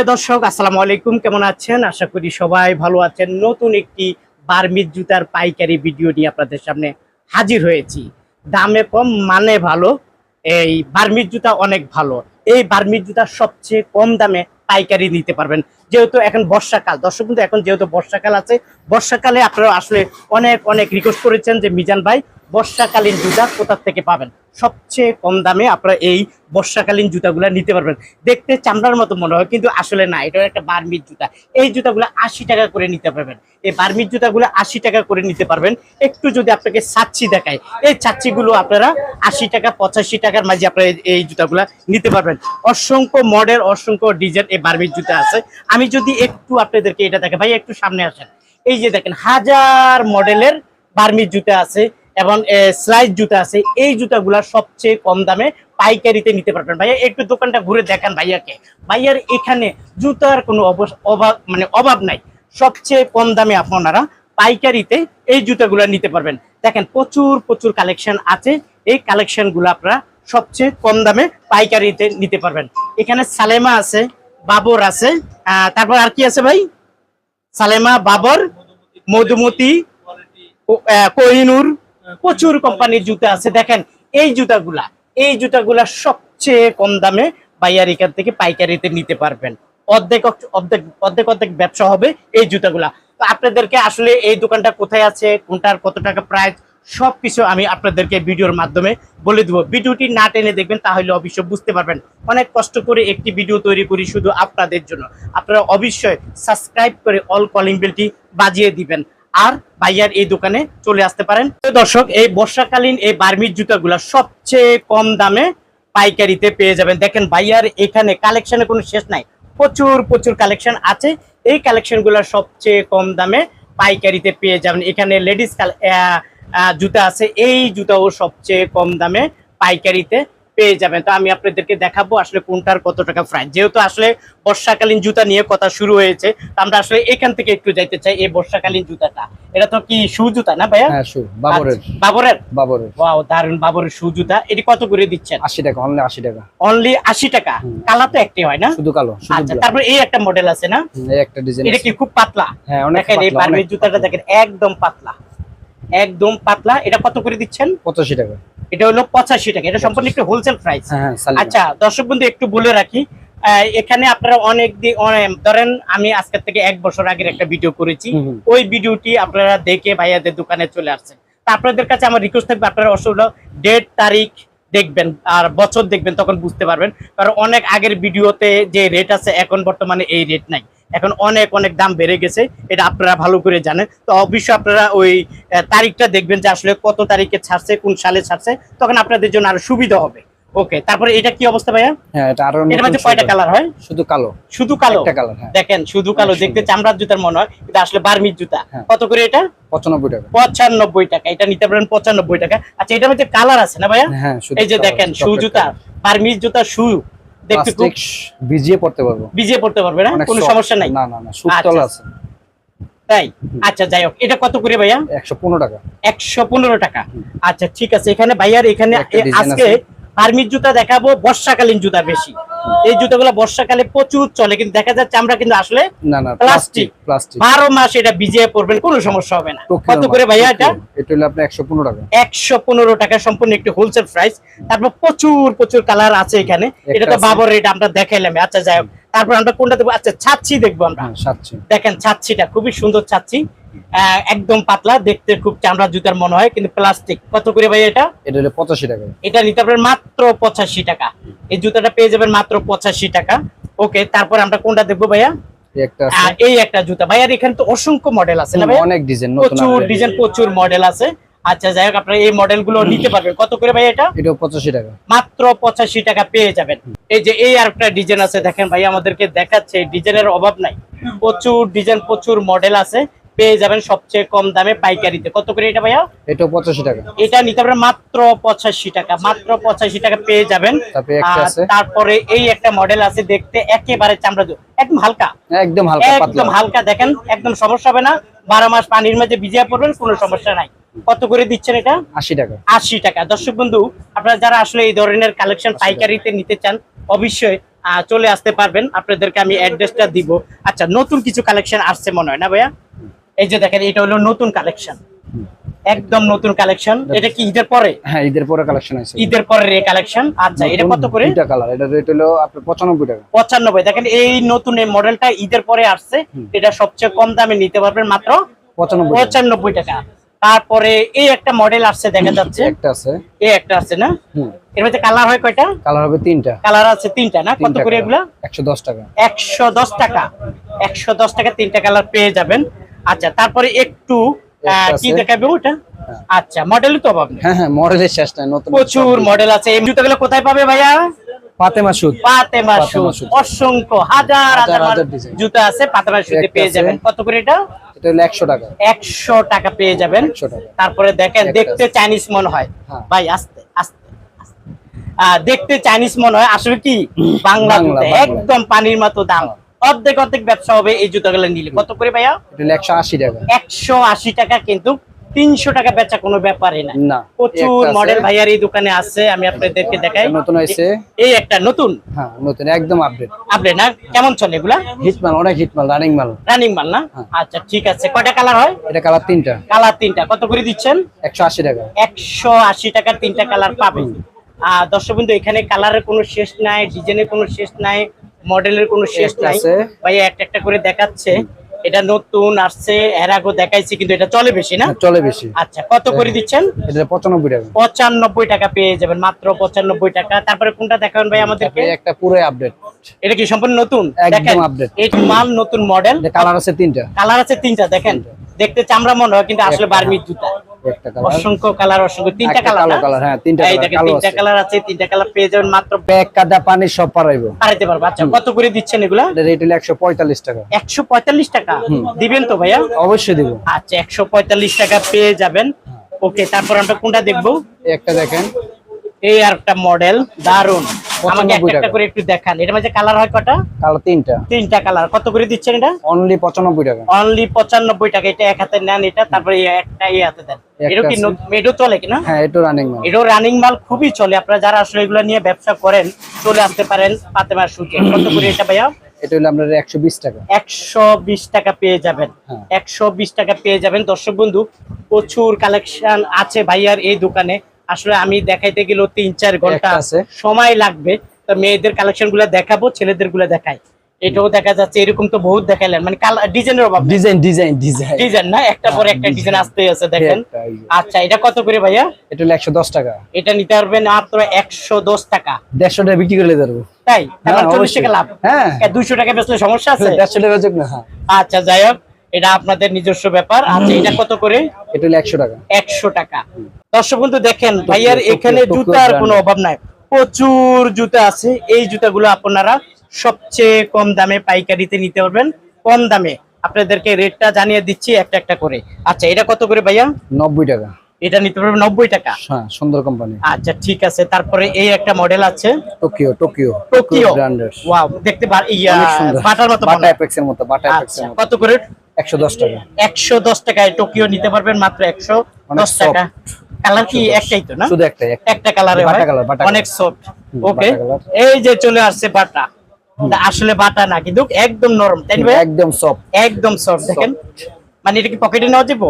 দর্শক আসসালামু আলাইকুম, কেমন আছেন? আশা করি সবাই ভালো আছেন। নতুন একটি বার্মিজ জুতার পাইকারি ভিডিও নিয়ে আপনাদের সামনে হাজির হয়েছি। দামে কম মানে ভালো, এই বার্মিজ জুতা অনেক ভালো। এই বার্মিজ জুতা সবচেয়ে কম দামে পাইকারি নিতে পারবেন। যেহেতু এখন বর্ষাকাল, দর্শক কিন্তু এখন যেহেতু বর্ষাকাল আছে, বর্ষাকালে আপনারা আসলে অনেক রিকোয়েস্ট করেছেন যে মিজান ভাই বর্ষাকালীন জুতা কোথা থেকে পাবেন। সবচেয়ে কম দামে আপনারা এই বর্ষাকালীন জুতাগুলো নিতে পারবেন। দেখতে চামড়ার মতো মনে হয়, কিন্তু আসলে না, এটা একটা বার্মিজ জুতা। এই জুতাগুলো 80 টাকা করে নিতে পারবেন। এই বার্মিজ জুতাগুলো 80 টাকা করে নিতে পারবেন। একটু যদি আপনাকে ছাচ্ছি দেখায়, এই ছাচ্ছিগুলো আপনারা 80 টাকা 85 টাকার মাঝে আপনারা এই জুতাগুলো নিতে পারবেন। অসংখ্য মডেল, অসংখ্য ডিজাইন এই বার্মিজ জুতা আছে। আমি যদি একটু আপনাদেরকে এটা দেখে, ভাই একটু সামনে আসেন। এই যে দেখেন, হাজার মডেলের বার্মিজ জুতা আছে এবং স্লাইড জুতা আছে। এই জুতাগুলা সবচেয়ে কম দামে পাইকারিতে নিতে পারবেন। ভাইয়া একটু দোকানটা ঘুরে দেখান ভাইয়াকে। ভাইয়ার এখানে জুতার কোনো অভাব নাই। সবচেয়ে কম দামে আপনারা পাইকারিতে এই জুতাগুলো নিতে পারবেন। দেখেন প্রচুর কালেকশন আছে। এই কালেকশন গুলো আপনারা সবচেয়ে কম দামে পাইকারিতে নিতে পারবেন। এখানে সালেমা আছে, বাবর আছে, তারপর আর কি আছে ভাই? সালেমা, বাবর, মধুমতি, কোহিনুর, প্রচুর কোম্পানির জুতা আছে। দেখেন এই জুতাগুলা সবচেয়ে কম দামে বাইয়ার এখান থেকে পাইকারিতে নিতে পারবেন। অর্ধেক ব্যবসা হবে এই জুতাগুলা। তো আপনাদেরকে আসলে এই দোকানটা কোথায় আছে, কোনটার কত টাকা প্রাইস, সবকিছু আমি আপনাদেরকে ভিডিওর মাধ্যমে বলে দেবো। ভিডিওটি না টেনে দেখবেন, তাহলে অবশ্যই বুঝতে পারবেন। অনেক কষ্ট করে একটি ভিডিও তৈরি করি শুধু আপনাদের জন্য। আপনারা অবশ্যই সাবস্ক্রাইব করে অল কলিং বেলটি বাজিয়ে দিবেন, আর ভাইয়ার এই দোকানে চলে আসতে পারেন। দর্শক, এই বর্ষাকালীন এই বার্মিজ জুতাগুলো সবচেয়ে কম দামে পাইকারিতে পেয়ে যাবেন। দেখেন ভাইয়ার এখানে কালেকশনের কোনো শেষ নাই। প্রচুর কালেকশন আছে। এই কালেকশন গুলো সবচেয়ে কম দামে পাইকারিতে পেয়ে যাবেন। এখানে লেডিস জুতা আছে, এই জুতাও সবচেয়ে কম দামে পাইকারিতে পেয়ে যাবেন। তো আমি আপনাদেরকে দেখাবো আসলে কোনটার কত টাকা প্রাইস। যেহেতু আসলে বর্ষাকালীন জুতা নিয়ে কথা শুরু হয়েছে, আমরা আসলে এখান থেকে একটু যাইতে চাই। এই বর্ষাকালীন জুতাটা, এটা তো কি শু জুতা না ভাইয়া? হ্যাঁ, শু, বাবরের। ওয়াও, দারুন। বাবরের শু জুতা, এটি কত করে দিচ্ছেন? 80 টাকা, অনলি 80 টাকা। অনলি 80 টাকা। কালার তো একটাই হয় না? শুধু কালো, আচ্ছা, তারপর এই একটা মডেল আছে না? এই একটা ডিজাইন। এটা কি খুব পাতলা? হ্যাঁ, অনেক পাতলা। এই বার্মিজ জুতাটা দেখেন, একদম পাতলা। এটা কত করে দিচ্ছেন? 85 টাকা। এটা হলো 85 টাকা। এটা সম্পূর্ণ একটু হোলসেল প্রাইস। আচ্ছা দর্শক বন্ধু, একটু বলে রাখি, এখানে আপনারা ধরেন আমি আজকের থেকে 1 বছর আগের একটা ভিডিও করেছি। ওই ভিডিওটি আপনারা দেখে ভাইয়াদের দোকানে চলে আসছেন। তা আপনাদের কাছে আমার রিকোয়েস্ট থাকবে, আপনারা অসুবিধা ডেট তারিখ দেখবেন আর বছর দেখবেন, তখন বুঝতে পারবেন। কারণ অনেক আগের ভিডিওতে যে রেট আছে, এখন বর্তমানে এই রেট নাই। এখন অনেক দাম বেড়ে গেছে, এটা আপনারা ভালো করে জানেন। তো অবশ্যই আপনারা ওই তারিখটা দেখবেন যে আসলে কত তারিখে ছাড়ছে, কোন সালে ছাড়ছে, তখন আপনাদের জন্য আরো সুবিধা হবে। ওকে, তারপরে এটা কি অবস্থা ভাইয়া? হ্যাঁ, এটা আরো এর মধ্যে কয়টা কালার হয়? শুধু কালো একটা কালার। হ্যাঁ, দেখেন শুধু কালো, দেখতে চামড়ার জুতার মনে হয়, এটা আসলে বার্মিজ জুতা। কত করে এটা? 95 টাকা। 95 টাকা। এটা নিতে পারেন 95 টাকা। আচ্ছা, এটার মধ্যে কালার আছে না ভাইয়া? হ্যাঁ, এই যে দেখেন শু জুতা, বার্মিজ জুতা শু, দেখতে খুব ভিজিয়ে পড়তে পারবে না, কোনো সমস্যা নাই। না, সুতল আছে তাই? আচ্ছা, যাই হোক, এটা কত করে ভাইয়া? 115 টাকা। 115 টাকা। আচ্ছা ঠিক আছে। এখানে ভাইয়ার এখানে আজকে বার্মিজ জুতা দেখাবো, বর্ষাকালীন জুতা বেশি। এই জুতাগুলো বর্ষাকালে প্রচুর চলে, কিন্তু দেখা যাচ্ছে আমরা কিন্তু আসলে না, প্লাস্টিক 12 মাস এটা ভিজিয়ে পড়বেন, কোনো সমস্যা হবে না। কত করে ভাইয়া এটা? এটা হলো আপনার 115 টাকা। 115 টাকা, সম্পূর্ণ একটু হোলসেল প্রাইস। তারপর প্রচুর কালার আছে এখানে। এটা তো বাবর রেট আমরা দেখাইলাম। আচ্ছা যাই হোক, তারপর আমরা কোনটা দেখবো? আচ্ছা, ছাচ্ছি দেখবো আমরা। দেখেন ছাচ্ছিটা খুবই সুন্দর ছাচ্ছি, একদম পাতলা, দেখতে খুব চামড়া জুতার মনে হয়, কিন্তু প্লাস্টিক। কত করে ভাই এটা? এটা হলো 85 টাকা। এটা নিতে পারবেন মাত্র 85 টাকা। এই জুতাটা পেয়ে যাবেন মাত্র 85 টাকা। ওকে, তারপর আমরা কোনটা দেখবো ভাইয়া? এই একটা জুতা। ভাইয়ার এখানে তো অসংখ্য মডেল আছে না ভাই? অনেক ডিজাইন, প্রচুর মডেল আছে। আচ্ছা যাই হোক, আপনারা এই মডেল গুলো নিতে পারবেন। কত করে ভাই এটা? এটা 85 টাকা। মাত্র 85 টাকা পেয়ে যাবেন। এই যে এই আরেকটা ডিজাইন আছে, দেখেন ভাই আমাদেরকে দেখাচ্ছে, ডিজাইনের অভাব নাই। প্রচুর ডিজাইন, প্রচুর মডেল আছে, পেয়ে যাবেন সবচেয়ে কম দামে পাইকারিতে। কত করে এটা ভাইয়া? এটা 85 টাকা। এটা নিতে পারবেন মাত্র 85 টাকা। মাত্র 85 টাকা পেয়ে যাবেন। তারপরে এই একটা মডেল আছে, দেখতে একেবারে চামড়া, একদম হালকা, দেখেন একদম সমস্যা হবে না। 12 মাস পানির মধ্যে ভিজিয়ে পড়বেন, কোনো সমস্যা নাই। কত করে দিচ্ছেন এটা? 80 টাকা। 80 টাকা। দর্শক বন্ধু, আপনারা যারা আসলে এই ধরনের কালেকশন পাইকারিতে নিতে চান, অবশ্যই চলে আসতে পারবেন, আপনাদেরকে আমি অ্যাড্রেসটা দিব। আচ্ছা, নতুন কিছু কালেকশন আসছে মনে হয় না ভাইয়া? এই যে দেখেন, এটা হলো নতুন কালেকশন, একদম নতুন কালেকশন। এটা কি ঈদের পরে? হ্যাঁ, ঈদের পরে কালেকশন আছে। ঈদের পরের এই কালেকশন। আচ্ছা, এটা কত করে? দুইটা কালার, এটা রেট হলো আপনার 95 টাকা। 95। দেখেন এই নতুন এই মডেলটা ঈদের পরে আসছে, এটা সবচেয়ে কম দামে নিতে পারবেন মাত্র 95 টাকা। তারপরে এই একটা মডেল আসছে দেখা যাচ্ছে, একটা আছে, এই একটা আছে না? এর মধ্যে কালার হয় কয়টা? কালার হবে তিনটা। কালার আছে তিনটা না? কত করে এগুলা? 110 টাকা। 110 টাকা। 110 টাকা তিনটা কালার পেয়ে যাবেন। আচ্ছা, তারপরে একটু কি দেখাবে ওটা? আচ্ছা, মডেল তো পাবেন। হ্যাঁ, মডেলের শেষ নাই, নতুন প্রচুর মডেল আছে। এই জুতাগুলো কোথায় পাবে ভাইয়া? ফাতেমা শুট। ফাতেমা শুট, অসংখ্য হাজার হাজার ডিজাইন জুতা আছে, ফাতেমা শুটে পেয়ে যাবেন। কত করে এটা? এটা হলো 100 টাকা। 100 টাকা পেয়ে যাবেন। 100 টাকা। তারপরে দেখেন, দেখতে চাইনিজ মনে হয় ভাই, আস্তে আস্তে দেখতে চাইনিজ মনে হয়, আসলে কি বাংলা জুতা, একদম পানির মতো দাম। অর্ধেক অর্ধেক ব্যবসা হবে এই জুতাগুলো নিলে। কত করে ভাইয়া? এটা হলো 180 টাকা। 180 টাকা, কিন্তু 300 টাকা বেচা কোনো ব্যাপারই না। প্রচুর মডেল ভাইয়ার এই দোকানে আছে, আমি আপনাদেরকে দেখাই। নতুন হইছে, এই একটা নতুন। হ্যাঁ, নতুন একদম আপডেট। আপডেট না? কেমন চলে এগুলা? হিটমাল, অনেক হিটমাল, রানিং মাল। রানিং মাল না? আচ্ছা, ঠিক আছে। কয়টা কালার হয়? এটা কালার তিনটা। কালার তিনটা। কত করে দিচ্ছেন? 180 টাকা। 180 টাকার তিনটা কালার পাবেন। দর্শক বন্ধু, এখানে কালারের কোনো শেষ নাই, ডিজাইনের কোনো শেষ নাই, মডেলের কোনো শেষ নাই। ভাই একটা একটা করে দেখাচ্ছে। এটা নতুন আসছে, এর আগে দেখাইছি, কিন্তু এটা চলে বেশি না? চলে বেশি। আচ্ছা, কত করে দিচ্ছেন? এটা 95 টাকা। 95 টাকা পেয়ে যাবেন, মাত্র 95 টাকা। তারপরে কোনটা দেখাবেন ভাই আমাদেরকে? একটা পুরো আপডেট। এটা কি সম্পূর্ণ নতুন? একদম আপডেট। এই মাল নতুন মডেল। কালার আছে তিনটা। কালার আছে তিনটা। দেখেন, দেখতে চামড়া মনে হয়, কিন্তু আসলে বার্মিজ জুতা। একটা কালার, অসংখ্য কালার, অসংখ্য তিনটা কালার। হ্যাঁ, তিনটা এই দেখেন, তিনটা কালার আছে, তিনটা কালার পেয়ে যাবেন মাত্র। ব্যাগ কাদা পানি সব পারাইবো, পারাইতে পারবো। আচ্ছা, কত করে দিচ্ছেন এগুলা? এটা রেট হলো 145 টাকা। 145 টাকা দিবেন তো ভাইয়া? অবশ্যই দেব। আচ্ছা, 145 টাকা পেয়ে যাবেন। ওকে, তারপর আমরা কোনটা দেখবো? একটা দেখেন, এই আর একটা মডেল, দারুন। আমাকে 95 একটা করে একটু দেখান। এটার মধ্যে কালার হয় কয়টা? কালার তিনটা। তিনটা কালার। কত করে দিচ্ছেন এটা? অনলি 95 টাকা। অনলি 95 টাকা। এটা এক হাতে নেন, এটা তারপরে একটা এই হাতে দেন। এটা কি মেডো চলে কিনা? হ্যাঁ, এটা রানিং মাল। এটাও রানিং মাল, খুবই চলে। আপনারা যারা আসলে এগুলো নিয়ে ব্যবসা করেন, চলে আসতে পারেন ফাতেমা শুটে। কত করে এটা ভাইয়া? এটা হলো আপনার 120 টাকা। 120 টাকা পেয়ে যাবেন। 120 টাকা পেয়ে যাবেন। দর্শক বন্ধু, প্রচুর কালেকশন আছে ভাইয়ার এই দোকানে। আসলে আমি দেখাইতে গেলেও 3-4 ঘন্টা সময় লাগবে। তো মেয়েদের কালেকশন গুলা দেখাবো, ছেলেদের গুলা দেখাই। এটাও দেখা যাচ্ছে, এরকম তো বহুত দেখাইলেন, মানে ডিজাইনের অভাব। ডিজাইন না, একটা পরে একটা ডিজাইন আসতে আছে, দেখেন। আচ্ছা, এটা কত করে ভাইয়া? এটা হলো 110 টাকা। এটা নিতে পারবেন মাত্র 110 টাকা। 150 টাকা বিক্রি করে দেবো। তাই? 40 টাকা লাভ। হ্যাঁ, 200 টাকা বেচলে সমস্যা আছে? 150 টাকা বেচক না। আচ্ছা, যাই হোক, এটা আপনাদের নিজস্ব ব্যাপার। আচ্ছা, এটা কত করে? এটা হলো 100 টাকা। 100 টাকা। দর্শক বন্ধু, দেখেন ভাইয়ার এখানে জুতার কোনো অভাব নাই, প্রচুর জুতা আছে। এই জুতাগুলো আপনারা সবচেয়ে কম দামে পাইকারিতে নিতে পারবেন। কম দামে আপনাদেরকে রেটটা জানিয়ে দিচ্ছি একটা একটা করে। আচ্ছা, এটা কত করে ভাইয়া? 90 টাকা। এটা নিতে পারবেন 90 টাকা। হ্যাঁ, সুন্দর কোম্পানি। আচ্ছা, ঠিক আছে। তারপরে এই একটা মডেল আছে, টোকিও ব্র্যান্ডের। ওয়াও, দেখতে বাটার মতো, বাটা অ্যাপেক্সের মতো, বাটা অ্যাপেক্সের মতো। কত করে? 110 টাকা। 110 টাকায় টোকিও নিতে পারবেন মাত্র 110 টাকা। কালার কি একটাই তো না? শুধু একটা কালারে হয়, অনেক সফট। ওকে, এই যে চলে আসছে বাটা। আসলে বাটা না, কিন্তু একদম নরম, তাই না? একদম সফট, একদম সফট। দেখেন, মানে এটা কি পকেটে নেওয়া যাবে?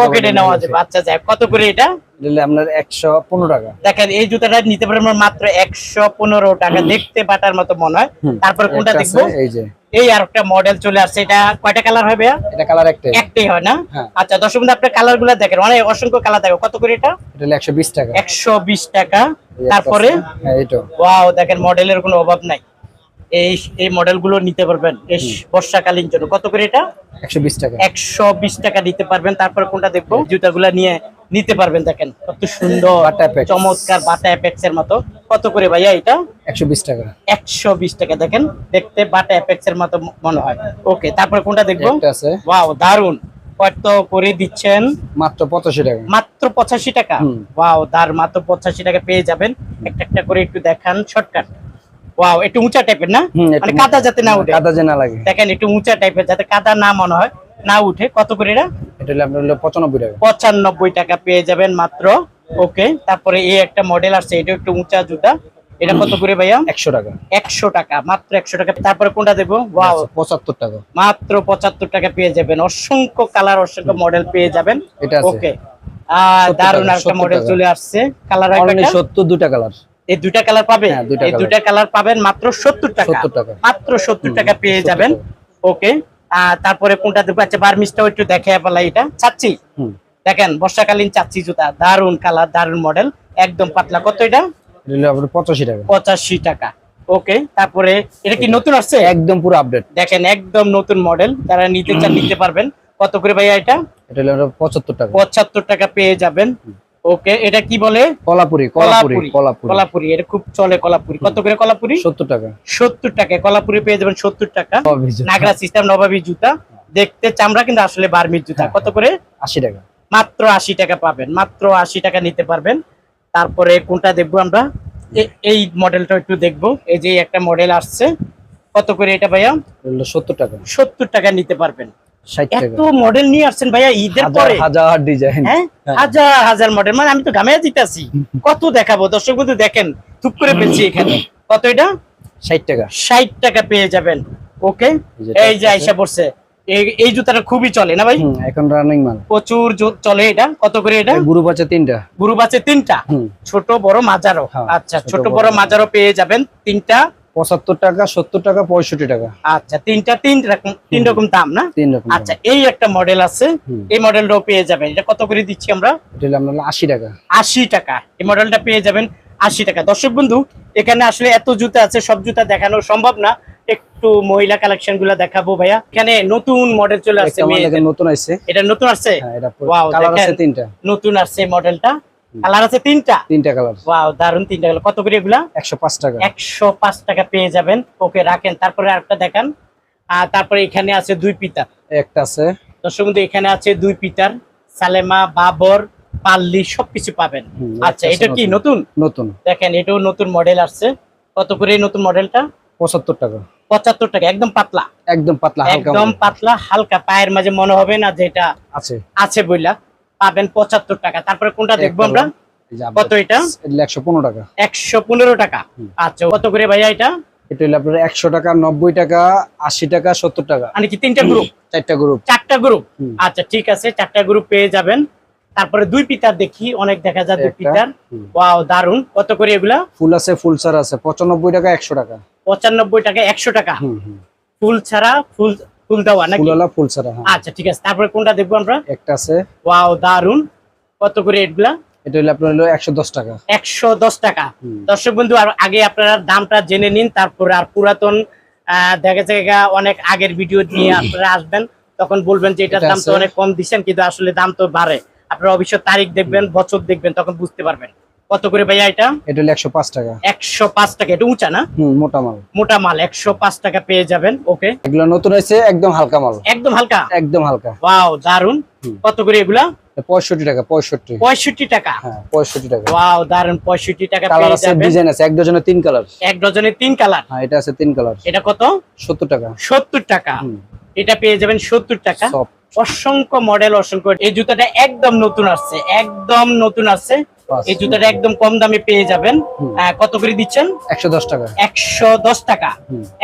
পকেটে নেওয়া যাবে। আচ্ছা, যাই। কত করে এটা? দিলে আপনার 115 টাকা। দেখেন, এই জুতাটা নিতে পারবেন মাত্র 115 টাকা। দেখতে বাটার মতো মনে হয়। তারপর কোনটা দেখবো? এই যে এই আর একটা মডেল চলে আসছে। এটা কয়টা কালার হবে? এটা কালার একটাই হয় না? আচ্ছা, দর্শক বন্ধু, আপনার কালার গুলা দেখেন, অনেক অসংখ্য কালার দেখো। কত করে এটা? এটা 120 টাকা। 120 টাকা। তারপরে এইটা, ওয়াও, দেখেন, মডেলের কোনো অভাব নাই। এই মডেল গুলো নিতে পারবেন এই বর্ষাকালীন জন্য। কত করে এটা? 120 টাকা। 120 টাকা নিতে পারবেন। তারপরে কোনটা দেখবো? জুতাগুলা নিয়ে নিতে পারবেন। দেখেন কত সুন্দর, চমৎকার, বাটা অ্যাপেক্স এর মতো। কত করে ভাইয়া এটা? 120 টাকা। 120 টাকা। দেখেন, দেখতে বাটা অ্যাপেক্স এর মতো মনে হয়। ওকে, তারপরে কোনটা দেখবো? একটা আছে, ওয়াও, দারুন। কত করে দিচ্ছেন? মাত্র 85 টাকা। মাত্র 85 টাকা। ওয়াও, মাত্র 85 টাকা পেয়ে যাবেন। একটা একটা করে একটু দেখান, শর্টকাট। ওয়াও, একটু উঁচা টাইপের না, মানে কাদা যাতে না উঠে। কাদা যেন না লাগে। দেখেন, একটু উঁচা টাইপের, যাতে কাদা না মনে হয়, না উঠে। কত করে এটা? এটা হলো আপনার 95 টাকা। 95 টাকা পেয়ে যাবেন মাত্র। ওকে, তারপরে এই একটা মডেল আসছে, এটা একটু উঁচা জুতা। এটা কত করে ভাইয়া? 100 টাকা। 100 টাকা, মাত্র 100 টাকা। তারপরে কোনটা দেবো? ওয়াও, 75 টাকা। মাত্র 75 টাকা পেয়ে যাবেন। অসংখ্য কালার, অসংখ্য মডেল পেয়ে যাবেন। এটা আছে ওকে, 70 দারুন টাকা, একটা 70 মডেল টাকা। চলে আসছে। কালার অনলি 70 দুটা কালার। এই দুইটা কালার পাবে? হ্যাঁ, দুইটা এই কালার। দুইটা কালার পাবেন মাত্র 70 টাকা। 70 টাকা। মাত্র 70 টাকা পেয়ে 70 যাবেন। টাকা। ওকে, তারপরে কোনটা দেবো? আচ্ছা, বার্মিজটাও একটু দেখে ফেলাই। এটা চাচ্ছি, হুম, দেখেন বর্ষাকালীন চাচ্ছি জুতা, দারুন কালার, দারুন মডেল, একদম পাতলা। কত এটা? এটা হলো আপনার 85 টাকা। 85 টাকা। ওকে, তারপরে এটা কি নতুন আসছে? একদম পুরো আপডেট। দেখেন একদম নতুন মডেল, যারা নিতে চান নিতে পারবেন। কত করে ভাইয়া এটা? এটা হলো 75 টাকা। 75 টাকা পেয়ে যাবেন। ওকে, এটা কি বলে? কলাপুরি। কলাপুরি, এটা খুব চলে কলাপুরি। কত করে কলাপুরি? 70 টাকা। 70 টাকা কলাপুরি পেয়ে যাবেন। 70 টাকা। নবাবী জুতা। নাগরা সিস্টেম নবাবী জুতা, দেখতে চামড়া কিন্তু আসলে বার্মিজ জুতা। হ্যাঁ, কত করে? 80 টাকা। মাত্র 80 টাকা পাবেন। মাত্র 80 টাকা নিতে পারবেন। তারপরে কোনটা দেখবো আমরা? এই মডেলটা একটু দেখবো। এই যে একটা মডেল আসছে, কত করে এটা ভাইয়া? এটা হলো 70 টাকা। 70 টাকা নিতে পারবেন। 60 টাকা। এত মডেল নিয়ে আসছেন ভাইয়া ঈদের হাজার পরে? হাজার ডিজাইন। হ্যাঁ, হাজার হাজার মডেল, মানে আমি তো গামে দিতেছি। কত দেখাবো দর্শক বন্ধু, দেখেন চুপ করে ফেলছি এখানে। কত এটা? 60 টাকা। 60 টাকা পেয়ে যাবেন। ওকে, এই যে আইসা পড়ছে। এই জুতাটা খুবই চলে না ভাই? এখন রানিং মাল প্রচুর চলে। এটা কত করে? এটা গ্রুপ আছে 3টা। গ্রুপ আছে 3টা, ছোট বড় মাঝারো। হ্যাঁ, আচ্ছা, ছোট ছোট বড় মাঝারো পেয়ে যাবেন 3টা। 75 টাকা, 70 টাকা, 65 টাকা। আচ্ছা, তিন রকম দাম না? 3 রকম। আচ্ছা, এই একটা মডেল আছে, এই মডেলটাও পেয়ে যাবেন। এটা কত করে দিচ্ছি আমরা? এটা হলো আমরা 80 টাকা। 80 টাকা। এই মডেলটা পেয়ে যাবেন 80 টাকা। দর্শক বন্ধু, এখানে আসলে এত জুতা আছে, সব জুতা দেখানো সম্ভব না। একটু মহিলা কালেকশন গুলা দেখাবো ভাইয়া। এখানে নতুন মডেল চলে আসছে। একটা মাল নতুন আসছে। এটা নতুন আসছে? হ্যাঁ, এটা ওয়াও, কালার আছে দেখেন 3টা। নতুন আসছে মডেলটা, কালার আছে 3টা। 3টা কালার। ওয়াও, দারুন। 3টা কালার। কত করে এগুলা? 105 টাকা। 105 টাকা পেয়ে যাবেন। ওকে, রাখেন। তারপরে আরেকটা দেখান। তারপরে এখানে আছে 2 পিতার। একটা আছে। দর্শক বন্ধু, এখানে আছে 2 পিতার, সালেমা, বাবর, পাল্লি সবকিছু পাবেন। আচ্ছা, এটা কি নতুন? নতুন। দেখেন এটাও নতুন মডেল আসছে। কত করে এই নতুন মডেলটা? 75 টাকা। 75 টাকা। একদম পাতলা, একদম পাতলা, হালকা একদম পাতলা, হালকা, পায়ের মাঝে মনে হবে না যে এটা আছে। আছে বইলা। পাবেন 75 টাকা। তারপরে কোনটা দেখবো আমরা? এই যে কত এটা? 115 টাকা। 115 টাকা। আচ্ছা, কত করে ভাইয়া এটা? এটা হলো আপনার 100 টাকা, 90 টাকা, 80 টাকা, 70 টাকা। মানে কি 3টা গ্রুপ? 4টা গ্রুপ। 4টা গ্রুপ। আচ্ছা, ঠিক আছে, 4টা গ্রুপ পেয়ে যাবেন। তারপরে 2 পিতার দেখি, অনেক দেখা যায় 2 পিতার। ওয়াও, দারুন। কত করে এগুলা? ফুল আছে, ফুল ছাড়া আছে। 95 টাকা, 100 টাকা। 95 টাকা, 100 টাকা। ফুল ছাড়া, ফুল দেওয়া নাকি? ফুলওয়ালা, ফুল ছাড়া। হ্যাঁ। আচ্ছা, ঠিক আছে। তারপরে কোনটা দেখবো আমরা? একটা আছে। ওয়াও, দারুন। কত করে এগুলা? এটা হলো আপনার হলো 110 টাকা। 110 টাকা। দর্শক বন্ধু, আর আগে আপনারা দামটা জেনে নিন, তারপরে আর পুরাতন দেখা যায় অনেক আগের ভিডিও নিয়ে আপনারা আসবেন, তখন বলবেন যে এটার দাম তো অনেক কম দিচ্ছেন, কিন্তু আসলে দাম তো বাড়ে। আপনারা অবশ্যই তারিখ দেখবেন, বছর দেখবেন, তখন বুঝতে পারবেন। কত করে ভাইয়া এটা? এটা হলো 105 টাকা। 105 টাকা। এটা উঁচা না? মোটা মাল। মোটা মাল 105 টাকা পেয়ে যাবেন। ওকে, এগুলো নতুন হয়েছে, একদম হালকা মাল। একদম হালকা, একদম হালকা। ওয়াও, দারুন। কত করে এগুলা? 65 টাকা। 65 টাকা। হ্যাঁ, 65 টাকা। ওয়াও, দারুন। 65 টাকা কালার পেয়ে আছে, যাবেন। ডিজাইন আছে। এক ডজনে 3 কালার। এক ডজনে 3 কালার। হ্যাঁ, এটা আছে 3 কালার। এটা কত? 70 টাকা। 70 টাকা। এটা পেয়ে যাবেন 70 টাকা। সব অসংখ্য মডেল, অসংখ্য। এই জুতাটা একদম নতুন আসছে, একদম নতুন আসছে। এই জুতাটা একদম কম দামে পেয়ে যাবেন। কত করে দিচ্ছেন? 110 টাকা। 110 টাকা।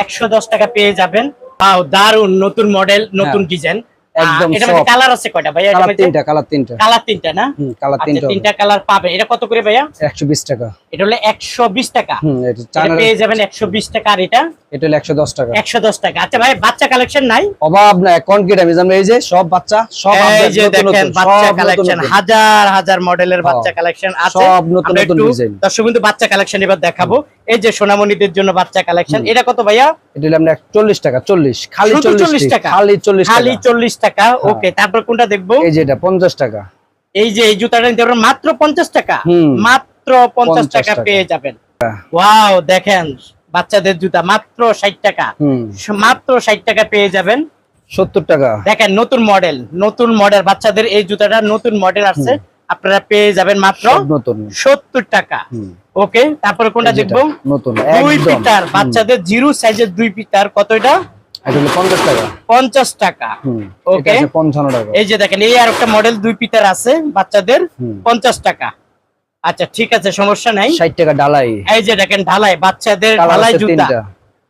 110 টাকা পেয়ে যাবেন। ওয়াও, দারুন। নতুন মডেল, নতুন ডিজাইন। একদম এটা সফট। কালার আছে কয়টা ভাইয়া? কালার 3টা। কালার 3টা। কালার 3টা না? কালার 3টা। 3টা কালার পাবেন। এটা কত করে ভাইয়া? 120 টাকা। এটা হলো 120 টাকা। এটা এটা চায়না। পেয়ে যাবেন 120 টাকা। আর এটা? এটা হলো 110 টাকা। 110 টাকা। আচ্ছা ভাই, বাচ্চা কালেকশন নাই? অভাব নাই। কনক্রিট আমি জানি, এই যে সব বাচ্চা, সব এই যে নতুন দেখেন নতুন, বাচ্চা সব কালেকশন, নতুন। হাজার হাজার মডেলের বাচ্চা কালেকশন আছে। সব নতুন আমরা নতুন একটু ডিজাইন। দর্শক বিন্দু বাচ্চা কালেকশন এবার দেখাবো। এই যে সোনামণিদের জন্য বাচ্চা কালেকশন। এটা কত ভাইয়া? এটা হলো আমরা 40 টাকা। 40 খালি শুধু 40 টাকা। খালি 40 টাকা। খালি 40 টাকা। ওকে, তারপর কোনটা দেখবো? এই যে এটা 50 টাকা। এই যে এই জুতাটা নিতে পারবেন মাত্র 50 টাকা। মাত্র 50 টাকা পেয়ে যাবেন। ওয়াও, দেখেন বাচ্চাদের জুতা মাত্র 60 টাকা। মাত্র 60 টাকা পেয়ে যাবেন। 70 টাকা। দেখেন নতুন মডেল, নতুন মডেল বাচ্চাদের এই জুতাটা নতুন মডেল আসছে, আপনারা পেয়ে যাবেন মাত্র সব নতুন। 70 টাকা। ওকে, তারপরে কোনটা দেখবো? নতুন 2 একদম। পিটার বাচ্চাদের জিরো সাইজের 2 পিটার। কত এটা? এটা হলো 50 টাকা। 50 টাকা। এটা ওকে, আছে 55 টাকা। এই যে দেখেন এই আর একটা মডেল 2 পিটার আছে বাচ্চাদের 50 টাকা। আচ্ছা ঠিক আছে, সমস্যা নাই। 60 টাকা ডালাই। এই যে দেখেন ঢালাই, বাচ্চাদের কালার ঢালাই আছে জুতা, 3টা।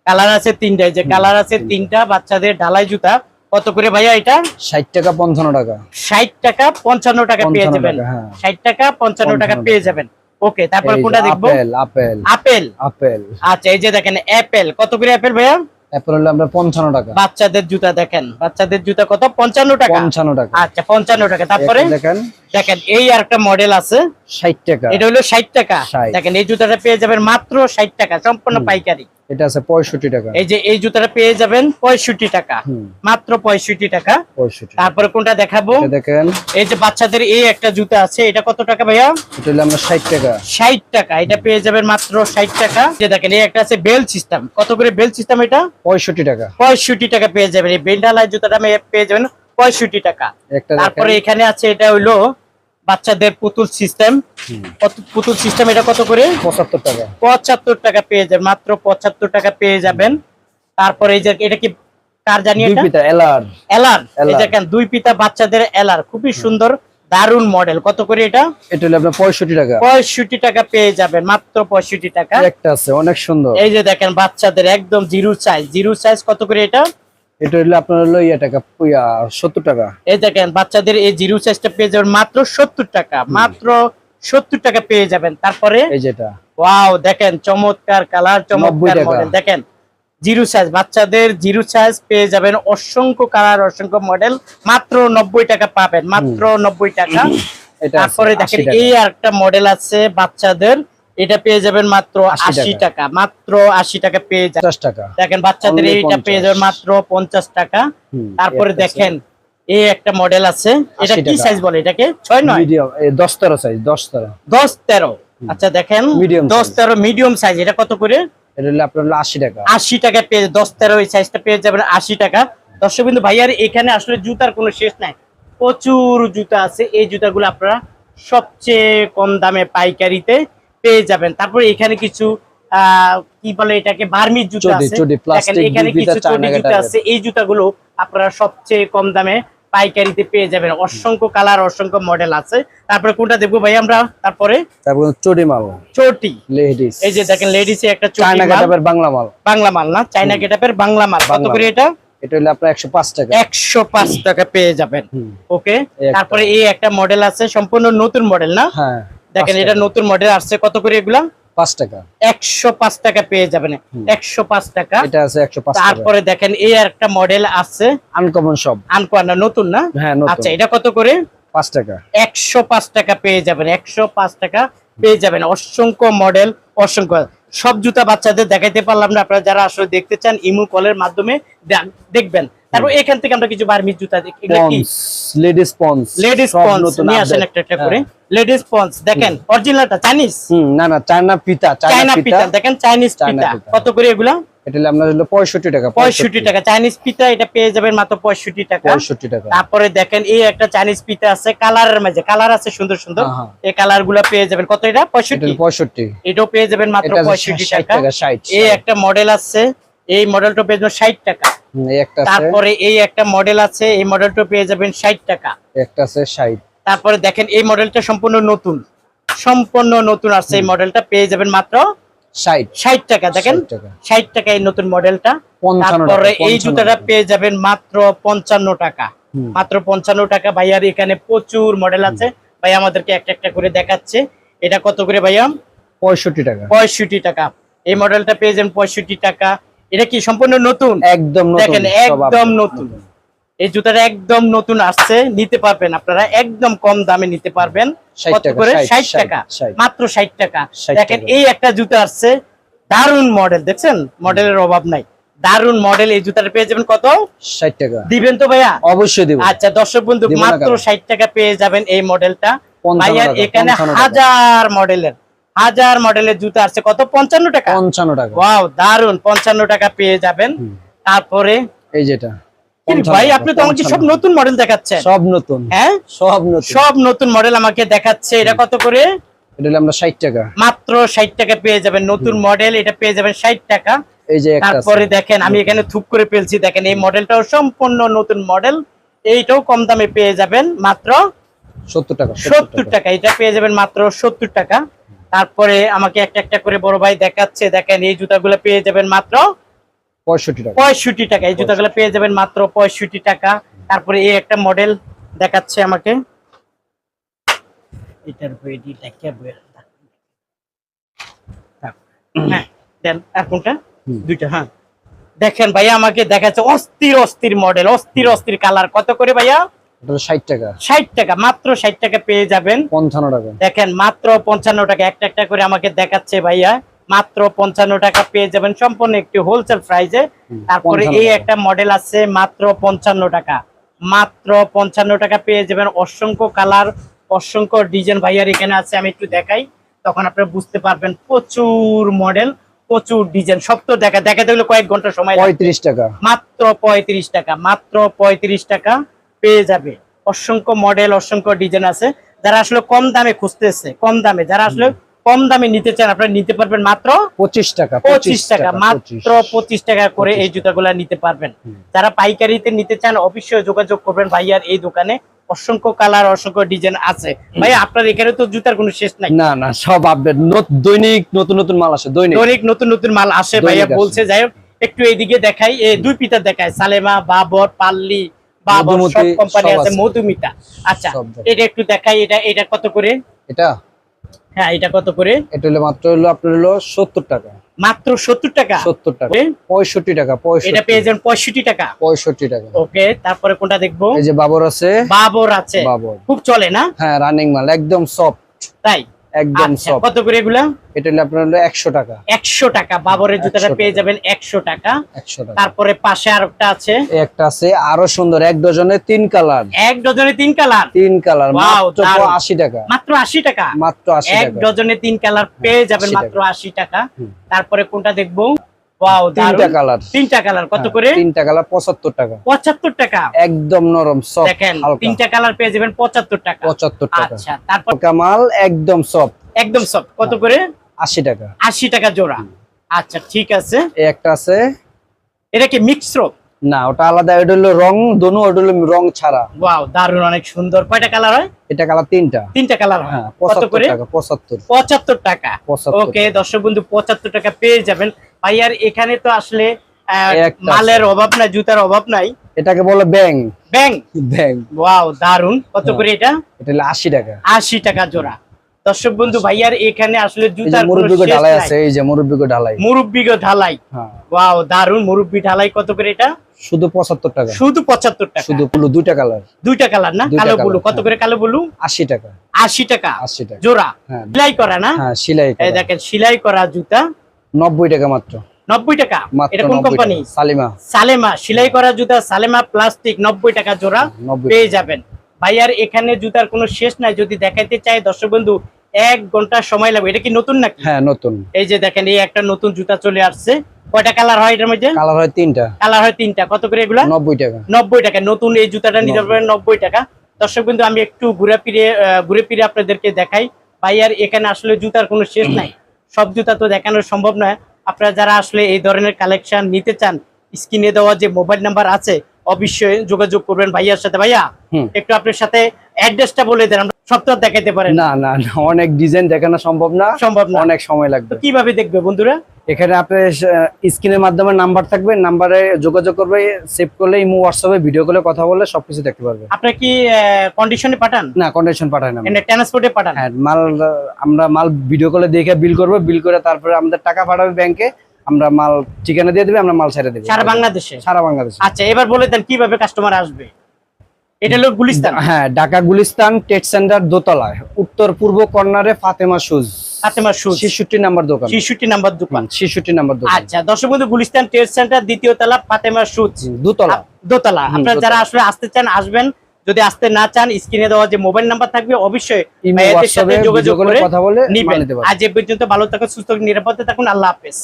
কালার আছে 3টা। এই যে কালার আছে 3টা বাচ্চাদের ঢালাই জুতা। কত করে ভাইয়া এটা? 60 টাকা 55 টাকা। 60 টাকা 55 টাকা পেয়ে 55 যাবেন। টাকা, হ্যাঁ। 60 টাকা 55 টাকা 55 পেয়ে টাকা। যাবেন। ওকে, তারপর এই যে কোনটা দেখবো? Apple, apple, apple. আপেল। আচ্ছা এই যে দেখেন অ্যাপেল, কত করে অ্যাপেল ভাইয়া? আপেল হলো আমরা 55 টাকা। বাচ্চাদের জুতা দেখেন, বাচ্চাদের জুতা কত? 55 টাকা। 55 টাকা। আচ্ছা 55 টাকা। তারপরে এটা দেখেন দেখেন এই আরেকটা মডেল আছে, 60 টাকা। এটা হলো 60 টাকা। 60 দেখেন এই জুতাটা পেয়ে যাবেন মাত্র 60 টাকা, সম্পূর্ণ পাইকারি। এটা আছে 65 টাকা। এই যে এই জুতাটা পেয়ে যাবেন 65 টাকা, হুম। মাত্র 65 টাকা। 65। তারপরে কোনটা দেখাবো? এটা দেখেন, এই যে বাচ্চাদের এই একটা জুতা আছে, এটা কত টাকা ভাইয়া? এটা হলো আমরা 60 টাকা। 60 টাকা, এটা পেয়ে যাবেন মাত্র 60 টাকা। যে দেখেন এই একটা আছে বেল সিস্টেম, কত করে বেল সিস্টেম? এটা 65 টাকা। 65 টাকা পেয়ে যাবেন। এই বেলডালাই জুতাটা পেয়ে যাবেন 65 টাকা। একটা তারপরে দেখেন, এখানে আছে এটা হলো বাচ্চাদের পুতুল সিস্টেম। পুতুল সিস্টেম, এটা কত করে? 75 টাকা। 75 টাকা পেয়ে যাবেন, মাত্র 75 টাকা পেয়ে যাবেন। তারপরে এই যে এটা কি কার জানি? দুই এটা পিতা এলার। এলার। এই এলার। দেখেন দুই পিতা বাচ্চাদের এলার, খুবই সুন্দর দারুন মডেল। কত করে এটা? এটা হলো আপনার 65 টাকা। 65 টাকা পেয়ে যাবেন, মাত্র 65 টাকা। একটা আছে অনেক সুন্দর। এই যে দেখেন বাচ্চাদের একদম জিরো সাইজ, জিরো সাইজ কত করে এটা? এটা হলো আপনার হলো টাকা 70 টাকা। এই দেখেন বাচ্চাদের এই জিরো সাইজটা পেয়ে যাবেন মাত্র 70 টাকা, মাত্র 70 টাকা পেয়ে যাবেন। তারপরে এই যেটা ওয়াও, দেখেন চমৎকার কালার, 90 চমৎকার টাকা। মডেল। দেখেন জিরো সাইজ, বাচ্চাদের জিরো সাইজ পেয়ে যাবেন, অসংখ্য কালার, অসংখ্য মডেল, মাত্র 90 টাকা পাবেন, মাত্র 90 টাকা। এটা তারপরে দেখেন 80 টাকা। এই আরেকটা মডেল আছে বাচ্চাদের, এটা পেয়ে যাবেন মাত্র 80 80 টাকা, মাত্র 80 টাকা পেয়ে যাবেন। 50 টাকা। দেখেন বাচ্চাদের Only এইটা 50 পেয়ে যাবেন মাত্র 50 টাকা। তারপরে এই একটা আছে। দেখেন এই একটা মডেল আছে, এটা 80 কি টাকা। সাইজ বলে? এটাকে 6-9, মিডিয়াম 10 13 সাইজ, 10 13। 10-13। আচ্ছা দেখেন Medium 10-13 মিডিয়াম সাইজ, এটা কত করে? এটা হলো আপনার হলো 80 টাকা। 80 টাকা পেয়ে 10-13 এই সাইজটা পেয়ে যাবেন 80 টাকা। দর্শক বিন্দু ভাইয়ার এখানে আসলে জুতার কোনো শেষ নাই, প্রচুর জুতা আছে। এই জুতাগুলো আপনারা সবচেয়ে কম দামে পাইকারিতে পেয়ে যাবেন। তারপরে এখানে কিছু কি বলে এটাকে, বার্মিজ জুতা চটি, আছে। চটি, দেখেন plastic এখানে জুতা, কিছু চায়না চটি জুতা কাটারের। আছে, এই জুতাগুলো আপনারা সবচেয়ে কম দামে পাইকারিতে পেয়ে যাবেন। অসংখ্য কালার, অসংখ্য মডেল আছে। তারপরে কোনটা দেখবো ভাই আমরা? তারপরে তারপর চটি মাল, চটি। লেডিস। এই যে দেখেন লেডিসে একটা চটি চায়না মাল, গেটাপের বাংলা মাল। বাংলা মাল না, চাইনা গেটাপের বাংলা মাল। কত বাংলা করে মাল। এটা? এটা হলো আপনার 105 টাকা। 105 টাকা পেয়ে যাবেন। ওকে, এই একটা। তারপরে এই একটা মডেল আছে, সম্পূর্ণ নতুন মডেল না? হ্যাঁ, দেখেন 5 এটা টাকা। নতুন মডেল আসছে। কত করে এগুলা? 5 টাকা। 105 টাকা পেয়ে যাবেন, 105 টাকা। এটা আছে 105 টাকা। তারপরে দেখেন এই একটা মডেল আছে, আনকমন সব। আনকোয়ানা, নতুন না? হ্যাঁ, নতুন। আচ্ছা এটা কত করে? 5 টাকা। 105 টাকা পেয়ে যাবেন, 105 টাকা পেয়ে যাবেন। অসংখ্য মডেল, অসংখ্য সব জুতা বাচ্চাদের দেখাইতে পারলাম না, আপনারা যারা আসলে দেখতে চান ইমো কলের মাধ্যমে দেখবেন। তারপর এখান থেকে আমরা কিছু বার্মিজ জুতা দেখি। Ponds, ladies ponds. লেডিস সব পন্স নতুন নিয়ে আসেন update। একটা একটা করে। হ্যাঁ। লেডিস পন্স দেখেন, অরিজিনালটা চাইনিজ, না না, চায়না পিতা, চায়না পিতা। দেখেন চাইনিজ চায়না পিতা, পিতা। কত করে এগুলা? এটা হলো আপনার হলো 65 টাকা। 65 টাকা চাইনিজ পিতা, এটা পেয়ে যাবেন মাত্র 65 টাকা। 65 টাকা। তারপরে দেখেন এই একটা চাইনিজ পিতা আছে, কালারের মাঝে কালার আছে সুন্দর সুন্দর, হ্যাঁ। এই কালার গুলা পেয়ে যাবেন। কত এটা? এটা 65। হলো 65। এটাও পেয়ে যাবেন মাত্র এটা আছে 65 60 টাকা। টাকা, 60। এই একটা মডেল আছে, এই মডেলটা পেয়ে যাবেন 60 টাকা। এই একটা আছে, তারপরে এই একটা মডেল আছে, এই মডেলটা পেয়ে যাবেন 60 টাকা। একটা আছে 60। তারপরে দেখেন এই মডেলটা সম্পূর্ণ নতুন, সম্পূর্ণ নতুন আসছে, এই মডেলটা পেয়ে যাবেন মাত্র 60 60 টাকা। দেখেন 60 টাকা। 60 টাকা এই নতুন মডেলটা। 55 তারপরে টাকা, এই 55 জুতাটা টাকা। পেয়ে যাবেন মাত্র 55 টাকা, মাত্র 55 টাকা। ভাইয়ার এখানে প্রচুর মডেল আছে, ভাই আমাদেরকে একটা একটা করে দেখাচ্ছে। এটা কত করে ভাইয়া? 65 টাকা। 65 টাকা। এই মডেলটা পেয়ে যাবেন 65 টাকা। এটা কি সম্পূর্ণ নতুন? একদম নতুন, দেখেন সব একদম update। নতুন, এই জুতাটা একদম নতুন আসছে, নিতে পারবেন আপনারা, একদম কম দামে নিতে পারবেন। 60 কত টাকা, করে? 60 60 টাকা, 60 মাত্র 60 টাকা। 60 দেখেন টাকা। এই একটা জুতা আসছে, দারুন মডেল, দেখছেন মডেলের অভাব নাই, দারুন মডেল। এই জুতাটা পেয়ে যাবেন কত? 60 টাকা। দিবেন তো ভাইয়া? অবশ্যই দিব। আচ্ছা দর্শক বন্ধু, দিব না মাত্র কেন? 60 টাকা পেয়ে যাবেন এই মডেলটা। 55 ভাইয়ার টাকা, এখানে 55 টাকা। হাজার মডেলের জুতা আছে। কত? 55 টাকা। 55 টাকা। ওয়াও দারুন, 55 টাকা পেয়ে যাবেন। তারপরে এই যেটা ভাই আপনি তো আমাকে সব নতুন মডেল দেখাচ্ছেন। সব নতুন, হ্যাঁ সব নতুন, সব নতুন মডেল আমাকে দেখাচ্ছে। এটা কত করে? এটা হলো আমরা 60 টাকা। মাত্র 60 টাকা পেয়ে যাবেন, নতুন মডেল, এটা পেয়ে যাবেন 60 টাকা। এই যে একটা তারপরে আছে। দেখেন আমি এখানে থুপ করে ফেলছি, দেখেন এই মডেলটাও সম্পূর্ণ নতুন মডেল, এইটাও কম দামে পেয়ে যাবেন মাত্র 70 টাকা 70 টাকা, এটা পেয়ে যাবেন মাত্র 70 টাকা। তারপরে আমাকে একটা একটা করে বড় ভাই দেখাচ্ছে, দেখেন এই জুতাগুলো পেয়ে যাবেন মাত্র 65 টাকা 65 টাকা। এই জুতাগুলো পেয়ে যাবেন মাত্র 65 টাকা। তারপরে এই একটা মডেল দেখাচ্ছে আমাকে, এটার বইটি দেখে হ্যাঁ দেন। আর কোনটা? দুইটা। হ্যাঁ দেখেন ভাইয়া আমাকে দেখাচ্ছে অস্থির অস্থির মডেল, অস্থির অস্থির কালার। কত করে ভাইয়া? এটা 60 টাকা 60 টাকা, মাত্র 60 টাকা পেয়ে যাবেন। 55 টাকা দেখেন মাত্র 55 টাকা। একটা একটা করে আমাকে দেখাচ্ছে ভাইয়া, মাত্র 55 টাকা পেয়ে যাবেন সম্পূর্ণ একটি হোলসেল প্রাইসে। তারপরে 55 এই টাকা। একটা মডেল আছে মাত্র 55 টাকা, মাত্র 55 টাকা পেয়ে যাবেন। অসংখ্য কালার, অসংখ্য ডিজাইন ভাইয়ার এখানে আছে, আমি একটু দেখাই তখন আপনারা বুঝতে পারবেন। প্রচুর মডেল, প্রচুর ডিজাইন, সব তো দেখাতে হলে কয়েক ঘন্টা সময় লাগবে। 35 টাকা মাত্র 35 টাকা, মাত্র 35 টাকা পেয়ে যাবে। অসংখ্য মডেল, অসংখ্য ডিজাইন আছে। যারা আসলে কম দামে খুঁজতেছে, কম দামে যারা আসলে কম দামে নিতে চান, আপনারা নিতে পারবেন মাত্র 25 টাকা 25 টাকা, মাত্র 25 টাকা করে এই জুতাগুলা নিতে পারবেন। যারা পাইকারিতে নিতে চান অবশ্যই যোগাযোগ করবেন ভাইয়ার এই দোকানে। অসংখ্য কালার, অসংখ্য ডিজাইন আছে। ভাই আপনার এখানে তো জুতার কোনো শেষ নাই। না না, সব আপডেট, দৈনিক নতুন নতুন মাল আসে, দৈনিক নতুন নতুন মাল আসে ভাইয়া দৈনিক বলছে। যাই হোক একটু এইদিকে দেখাই, এই দুই পিতা দেখায়, সালেমা, বাবর, পাল্লি, বাবর সব মধুমতি, কোম্পানি সব আছে, আছে। মধুমিতা। আচ্ছা সব দেখাই। এটা একটু দেখাই, এটা কত করে? এটা হ্যাঁ এটা কত করে? এটা হলো মাত্র হলো আপনার হলো 70 টাকা, মাত্র 70 টাকা। 70 টাকা, ওকে, 65 টাকা, এটা পেয়ে যাবেন 65 টাকা। 65 টাকা। ওকে, তারপরে কোনটা দেখবো? এই যে বাবর আছে, বাবর আছে, বাবর খুব চলে না? হ্যাঁ, রানিং মাল, একদম সফট, তাই একদম আচ্ছা, সফট। কত করে এগুলা? এটা হলো আপনার হলো 100 টাকা, 100 টাকা। বাবরের জুতাটা 100 পেয়ে টাকা। যাবেন 100 টাকা। 100 টাকা। তারপরে পাশে আরেকটা আছে, এই একটা আছে আরো সুন্দর, এক ডজনে 3 কালার, এক ডজনে 3 কালার, 3 কালার, Wow, মাত্র দারুণ। 80 টাকা, মাত্র 80 টাকা। মাত্র 80 এক টাকা। ডজনে 3 কালার পেয়ে যাবেন 80 মাত্র 80 টাকা। হুম। তারপরে কোনটা দেখবো? ওয়াও, 3টা কালার, 3টা কালার কত করে? 3টা কালার 75 টাকা, 75 টাকা। একদম নরম সফট, দেখেন হালকা, 3টা কালার পেয়ে যাবেন 75 টাকা। 75 টাকা। আচ্ছা, তারপর কামাল একদম সফট, একদম সফট, কত করে? 80 টাকা। 80 টাকা জোড়া। আচ্ছা ঠিক আছে। এই একটা আছে, এটা কি মিক্স রোপ? না ওটা আলাদা, এটা হলো রং দোনো, ওটা হলো রং ছাড়া। ওয়াও, দারুণ, অনেক সুন্দর। কয়টা কালার হয়? এটা কালার 3টা। 3টা কালার হয়। হ্যাঁ, কত 75 করে? টাকা, 75 75 টাকা। 75 ওকে দর্শক বন্ধু, 75 টাকা পেয়ে যাবেন ভাইয়ার এখানে। তো আসলে এই একটা মালের আছে। অভাব নাই, জুতার অভাব নাই। এটাকে বলে ব্যাং, ব্যাং, ব্যাং। ওয়াও দারুন। কত হ্যাঁ। করে এটা? এটা হলো 80 টাকা। 80 টাকা জোড়া। দর্শক বন্ধু ভাইয়ার এখানে আসলে এই যে জুতার কোনো মুরব্বিগো শেষ ঢালাই নাই। আছে, এই যে মুরব্বিগো ঢালাই। মুরব্বিগো ঢালাই, হ্যাঁ, ওয়াও দারুন। মুরব্বি ঢালাই কত করে এটা? শুধু 75 টাকা, শুধু 75 টাকা। শুধু ব্লু, 2টা কালার, দুইটা কালার না? 2টা কালো কালার, ব্লু কত হ্যাঁ। করে? কালো ব্লু 80 টাকা, 80 টাকা 80 টাকা। জোড়া। হ্যাঁ, সেলাই করা না? হ্যাঁ, সেলাই এই করা। দেখেন সেলাই করা জুতা 90 টাকা মাত্র, 90 টাকা। মাত্র এটা কোন 90 কোম্পানি? টাকা। সালিমা, সালেমা। সেলাই করা জুতা সালেমা প্লাস্টিক 90 টাকা জোড়া 90 পেয়ে যাবেন ভাইয়ার এখানে। জুতার কোনো শেষ নাই। যদি দেখাইতে চাই দর্শক বন্ধু 1 ঘন্টা সময় লাগবে। এটা কি নতুন নাকি? হ্যাঁ, নতুন। এই যে দেখেন এই একটা নতুন জুতা চলে আসছে। কয়টা কালার হয় এটার মধ্যে? কালার হয় 3টা, কালার হয় 3টা। কত করে এগুলা? 90 টাকা। 90 টাকা। নতুন এই জুতাটা নিতে পারবেন 90 টাকা। দর্শক বন্ধু আমি একটু ঘুরে ফিরে আপনাদেরকে দেখাই। ভাইয়ার এখানে আসলে জুতার কোনো শেষ নাই। সব জুতা তো দেখানো সম্ভব নয়। আপনারা যারা আসলে এই ধরনের কালেকশন নিতে চান, স্ক্রিনে দেওয়া যে মোবাইল নাম্বার আছে অবশ্যই যোগাযোগ করবেন ভাইয়ার সাথে। ভাইয়া হুম। একটু আপনার সাথে অ্যাড্রেসটা বলে দেন, আমরা সব তো আর দেখাইতে পারেন না না না, অনেক ডিজাইন দেখানো সম্ভব না, সম্ভব না। অনেক সময় লাগবে। তো কিভাবে দেখবে বন্ধুরা? এখানে আপনার স্ক্রিনের মাধ্যমে নাম্বার থাকবে, নাম্বারে যোগাযোগ করবে, সেভ করলে ইমো, হোয়াটসঅ্যাপে ভিডিও কলে কথা বললে সবকিছু দেখতে পারবে। আপনারা কি কন্ডিশনে পাঠান? না, কন্ডিশন পাঠায় না আমরা। এনে ট্রান্সপোর্টে পাঠান? হ্যাঁ, আমরা মাল ভিডিও কলে দেখে বিল করবো, বিল করে তারপরে আমাদের টাকা পাঠাবে ব্যাংকে, আমরা মাল ঠিকানা দিয়ে দেবে, আমরা মাল ছেড়ে দেবো সারা বাংলাদেশে? সারা বাংলাদেশে। আচ্ছা এবার বলে দেন কিভাবে কাস্টমার আসবে। এটা হলো গুলিস্তান? হ্যাঁ, ঢাকা গুলিস্তান ট্রেড সেন্টার দোতলায়, উত্তর পূর্ব কর্নারে Fatema shoes, Fatema shoes, 66 number দোকান, 66 নাম্বার দোকান। 66 নাম্বার দোকান। আচ্ছা দর্শক বন্ধু, গুলিস্তান ট্রেড সেন্টার দ্বিতীয় তলা, ফাতেমা শুজ, দোতলা, দোতলা। আপনারা দোতলা। যারা আসলে আসতে চান আসবেন, যদি আসতে না চান স্ক্রিনে দেওয়া যে মোবাইল নাম্বার থাকবে অবশ্যই ইমো, ভাইয়াদের সাথে হোয়াটসঅ্যাপে যোগাযোগ ভিডিও কলে করে কথা বলে নিবেন। মাল নিতে পারবে। আজ এ পর্যন্ত ভালো থাকুন, সুস্থ নিরাপদে থাকুন। আল্লাহ হাফেজ।